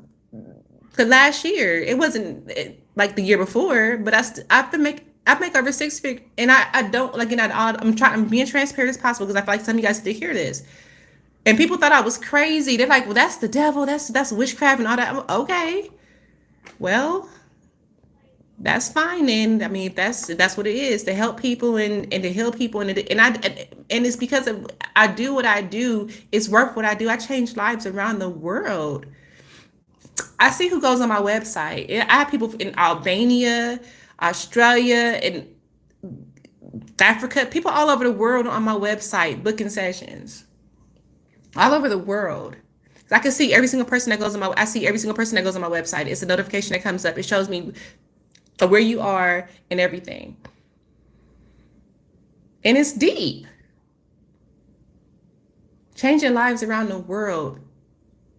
the last year, it wasn't like the year before, but I make over 6 figures, and I don't like, and I'm being transparent as possible because I feel like some of you guys need to hear this. And people thought I was crazy. They're like, well, that's the devil, that's witchcraft and all that. Okay, well, that's fine. And I mean, if that's what it is, to help people and to heal people, and it's because of I do what I do. It's work what I do. I change lives around the world. I see who goes on my website. I have people in Albania, Australia, and Africa, people all over the world on my website booking sessions. All over the world. I can see every single person that goes on I see every single person that goes on my website. It's a notification that comes up. It shows me where you are and everything. And it's deep. Changing lives around the world.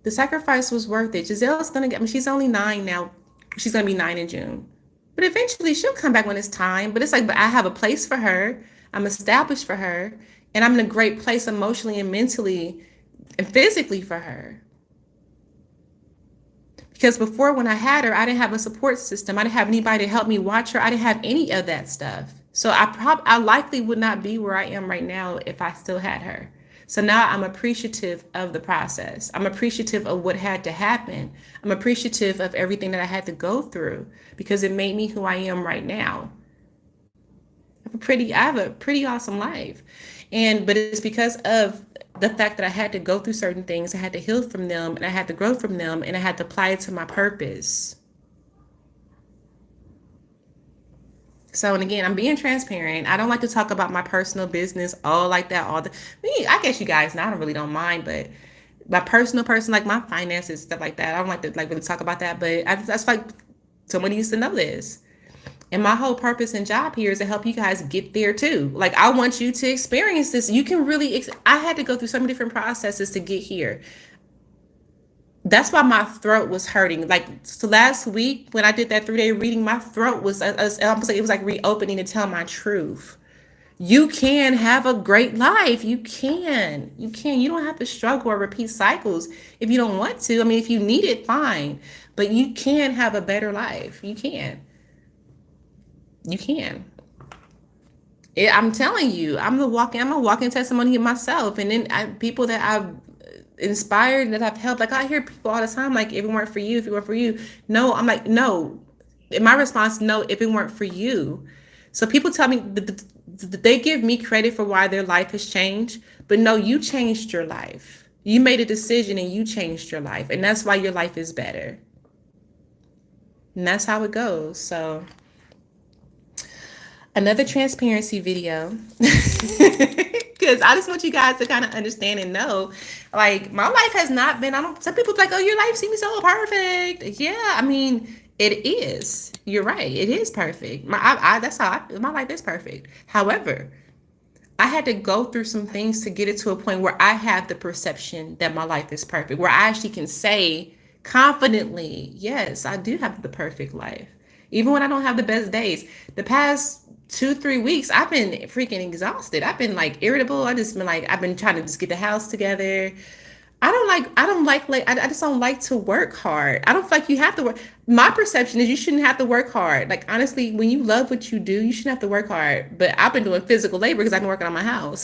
The sacrifice was worth it. Giselle's gonna get, I mean, she's only 9 now. She's gonna be 9 in June. But eventually she'll come back when it's time. But it's like, but I have a place for her. I'm established for her. And I'm in a great place emotionally and mentally and physically for her. Because before, when I had her, I didn't have a support system. I didn't have anybody to help me watch her. I didn't have any of that stuff. So I likely would not be where I am right now if I still had her. So now I'm appreciative of the process. I'm appreciative of what had to happen. I'm appreciative of everything that I had to go through because it made me who I am right now. I have a pretty awesome life. But it's because of the fact that I had to go through certain things, I had to heal from them, and I had to grow from them, and I had to apply it to my purpose. So, and again, I'm being transparent. I don't like to talk about my personal business all like that. I guess you guys now I don't mind, but my person, like my finances, stuff like that. I don't like to like really talk about that. But that's like someone needs to know this. And my whole purpose and job here is to help you guys get there too. Like I want you to experience this. You can really. I had to go through so many different processes to get here. That's why my throat was hurting. Like so last week when I did that 3-day reading, my throat was almost like it was like reopening to tell my truth. You can have a great life. You can. You can. You don't have to struggle or repeat cycles if you don't want to. I mean, if you need it, fine. But you can have a better life. You can. You can. I'm telling you, I'm a walking testimony of myself. And then people that I've inspired, that I've helped, like I hear people all the time, like, if it weren't for you, if it weren't for you. No, I'm like, no. In my response, no, if it weren't for you. So people tell me they give me credit for why their life has changed, but no, you changed your life. You made a decision and you changed your life, and that's why your life is better. And that's how it goes. So another transparency video because I just want you guys to kind of understand and know, like, my life has not been, I don't, some people like, oh, your life seems so perfect. Yeah, I mean, it is. You're right. It is perfect. That's how my life is perfect. However, I had to go through some things to get it to a point where I have the perception that my life is perfect, where I actually can say confidently, yes, I do have the perfect life. Even when I don't have the best days. The past 2-3 weeks, I've been freaking exhausted. I've been like irritable. I've been trying to just get the house together. I just don't like to work hard. I don't feel like you have to work. My perception is you shouldn't have to work hard. Like, honestly, when you love what you do, you shouldn't have to work hard. But I've been doing physical labor because I've been working on my house.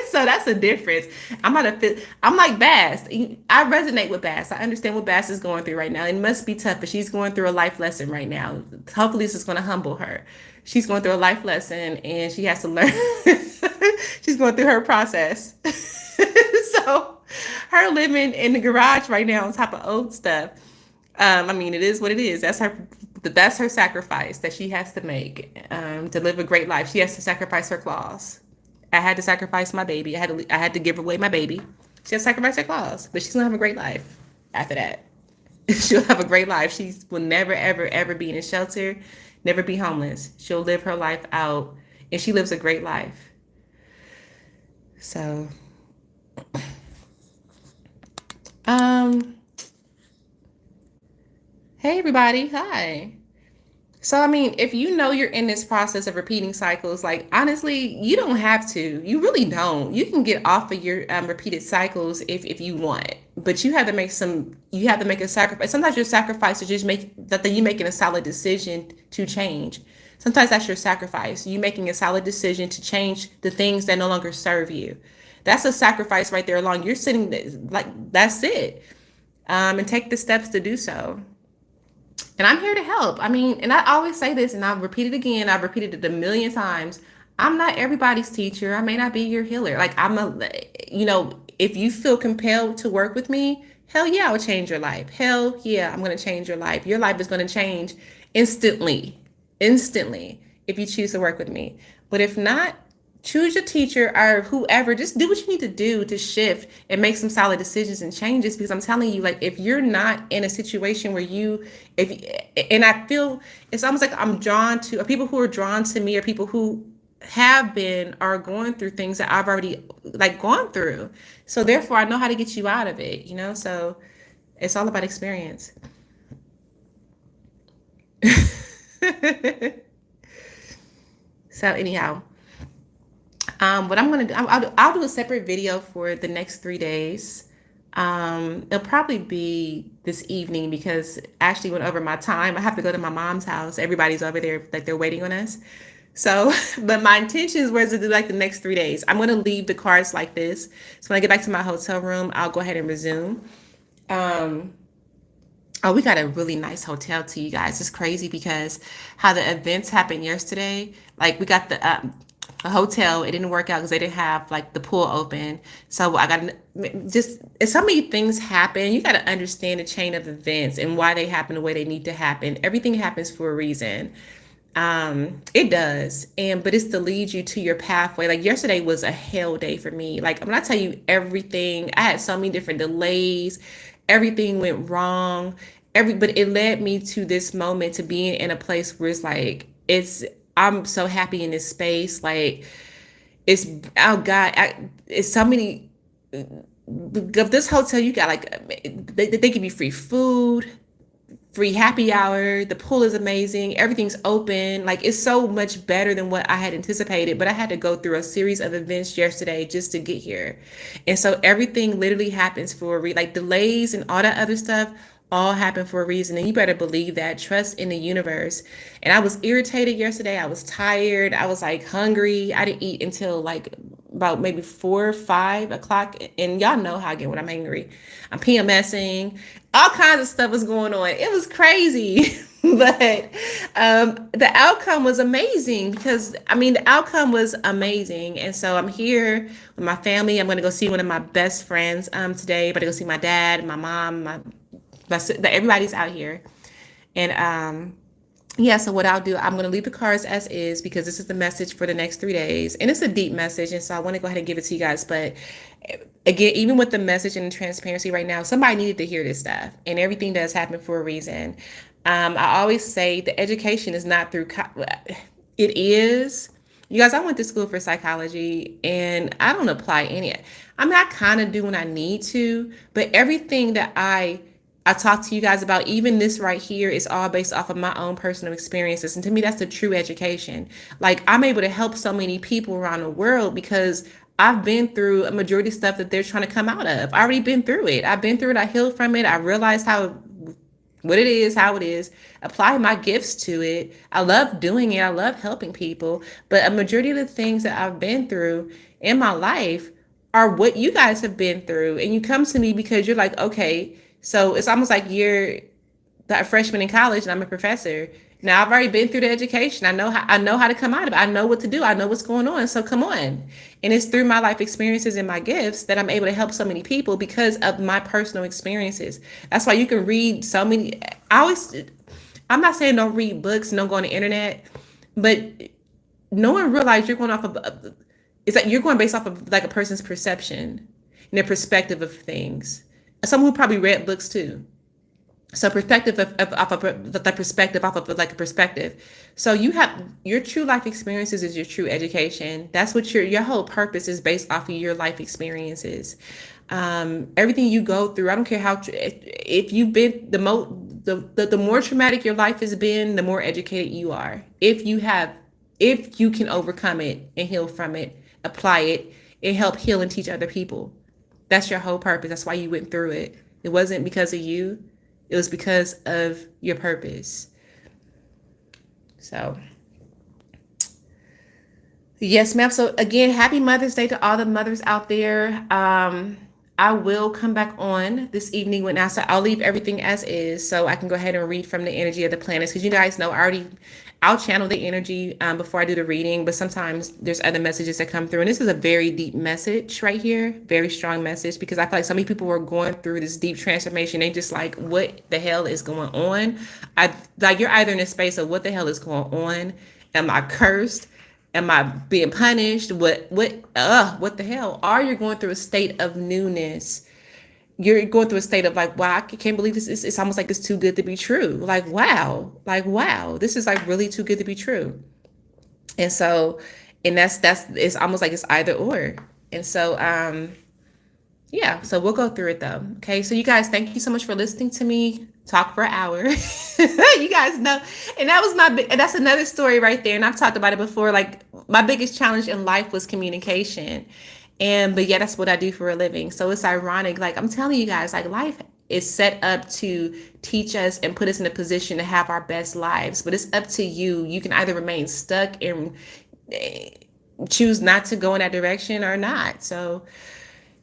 So that's the difference. I'm like Bass. I resonate with Bass. I understand what Bass is going through right now. It must be tough, but she's going through a life lesson right now. Hopefully this is going to humble her. She's going through a life lesson and she has to learn. She's going through her process. So her living in the garage right now on top of old stuff. I mean, it is what it is. That's her sacrifice that she has to make to live a great life. She has to sacrifice her claws. I had to sacrifice my baby. I had to give away my baby. She has to sacrifice her claws, but she's gonna have a great life after that. She'll have a great life. She will never, ever, ever be in a shelter, never be homeless. She'll live her life out, and she lives a great life. So, um, hey everybody, hi. So, I mean, if you know you're in this process of repeating cycles, like, honestly, you don't have to. You really don't. You can get off of your repeated cycles if you want, but you have to make a sacrifice. Sometimes your sacrifice is just that you making a solid decision to change. Sometimes that's your sacrifice. You making a solid decision to change the things that no longer serve you. That's a sacrifice right there along. You're sitting like, that's it. And take the steps to do so. And I'm here to help. I mean, and I always say this, and I'll repeat it again. I've repeated it a million times. I'm not everybody's teacher. I may not be your healer. Like, if you feel compelled to work with me, hell yeah, I'll change your life. Hell yeah, I'm going to change your life. Your life is going to change instantly, if you choose to work with me. But if not, choose your teacher or whoever. Just do what you need to do to shift and make some solid decisions and changes. Because I'm telling you, like, if you're not in a situation where and I feel it's almost like I'm drawn to people who are drawn to me, or people who are going through things that I've already like gone through. So therefore, I know how to get you out of it. So it's all about experience. So anyhow. What I'm gonna do, I'll do a separate video for the next 3 days. It'll probably be this evening because Ashley went over my time. I have to go to my mom's house. Everybody's over there, like, they're waiting on us. So, but my intentions was to do like the next 3 days. I'm gonna leave the cards like this. So when I get back to my hotel room, I'll go ahead and resume. Oh, we got a really nice hotel too, you guys. It's crazy because how the events happened yesterday. Like, we got a hotel. It didn't work out because they didn't have like the pool open. So I got just so many things happen. You got to understand the chain of events and why they happen the way they need to happen. Everything happens for a reason. It does. But it's to lead you to your pathway. Like yesterday was a hell day for me. Like when I tell you everything, I had so many different delays. Everything went wrong. But it led me to this moment to being in a place where it's like I'm so happy in this space. Like it's oh God, it's so many of this hotel. You got like they give you free food, free happy hour. The pool is amazing. Everything's open. Like it's so much better than what I had anticipated. But I had to go through a series of events yesterday just to get here. And so everything literally happens for like delays and all that other stuff all happen for a reason. And you better believe that. Trust in the universe. And I was irritated yesterday. I was tired. I was like hungry. I didn't eat until like about maybe 4 or 5 o'clock. And y'all know how I get when I'm angry. I'm PMSing. All kinds of stuff was going on. It was crazy. But the outcome was amazing because I mean the outcome was amazing, and so I'm here with my family. I'm going to go see one of my best friends today. But I go see my dad, my mom, everybody's out here, and yeah, so what I'll do, I'm going to leave the cards as is because this is the message for the next 3 days. And it's a deep message. And so I want to go ahead and give it to you guys. But again, even with the message and the transparency right now, somebody needed to hear this stuff. And everything does happen for a reason. I always say the education is not through, it is. You guys, I went to school for psychology and I don't apply any. I mean, I kind of do when I need to, but everything that I talk to you guys about, even this right here, is all based off of my own personal experiences. And to me, that's the true education. Like, I'm able to help so many people around the world because I've been through a majority of stuff that they're trying to come out of. I already been through it. I've been through it. I healed from it. I realized what it is, how it is, apply my gifts to it. I love doing it. I love helping people. But a majority of the things that I've been through in my life are what you guys have been through. And you come to me because you're like, okay, so it's almost like you're a freshman in college and I'm a professor. Now I've already been through the education. I know how to come out of it. I know what to do. I know what's going on. So come on. And it's through my life experiences and my gifts that I'm able to help so many people because of my personal experiences. That's why you can read so many. I'm not saying don't read books and don't go on the internet, but no one realized you're going off of, it's like you're going based off of like a person's perception and their perspective of things. Someone who probably read books too. So perspective off of the perspective off of like a perspective. So you have your true life experiences is your true education. That's what your whole purpose is based off of your life experiences. Everything you go through, I don't care how if you've been the more traumatic your life has been, the more educated you are. If you can overcome it and heal from it, apply it, and help heal and teach other people. That's your whole purpose. That's why you went through it. It wasn't because of you. It was because of your purpose. So, yes, ma'am. So again, happy Mother's Day to all the mothers out there. I will come back on this evening when I'll leave everything as is so I can go ahead and read from the energy of the planets because you guys know I'll channel the energy before I do the reading, but sometimes there's other messages that come through. And this is a very deep message right here, very strong message because I feel like so many people were going through this deep transformation. They just like, what the hell is going on? You're either in a space of what the hell is going on? Am I cursed? Am I being punished? What the hell? Or you're going through a state of newness. You're going through a state of like, wow, I can't believe this. It's almost like it's too good to be true. Like, wow, this is like really too good to be true. And so, and that's it's almost like it's either or. And so, yeah, so we'll go through it though. Okay, so you guys, thank you so much for listening to me talk for an hour. You guys know, and that's another story right there. And I've talked about it before. Like my biggest challenge in life was communication, but yeah, that's what I do for a living. So it's ironic. Like I'm telling you guys, like life is set up to teach us and put us in a position to have our best lives. But it's up to you. You can either remain stuck and choose not to go in that direction or not. So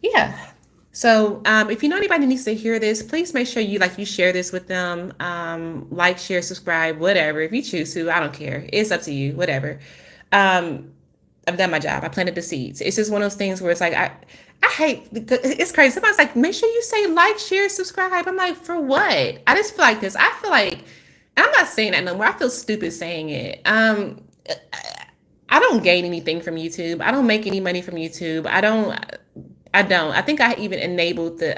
yeah. So if you know anybody needs to hear this, please make sure you share this with them. Like, share, subscribe, whatever. If you choose to, I don't care. It's up to you, whatever. I've done my job. I planted the seeds. It's just one of those things where it's like, I hate, it's crazy. Somebody's like, make sure you say like, share, subscribe. I'm like, for what? I just feel like this. I feel like And I'm not saying that no more. I feel stupid saying it. I don't gain anything from YouTube. I don't make any money from YouTube. I don't. I think I even enabled the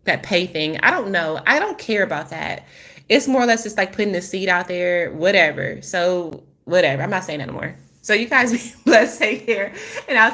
that pay thing. I don't know. I don't care about that. It's more or less just like putting the seed out there, whatever. So whatever. I'm not saying that no more. So you guys be blessed. Take care, and I'll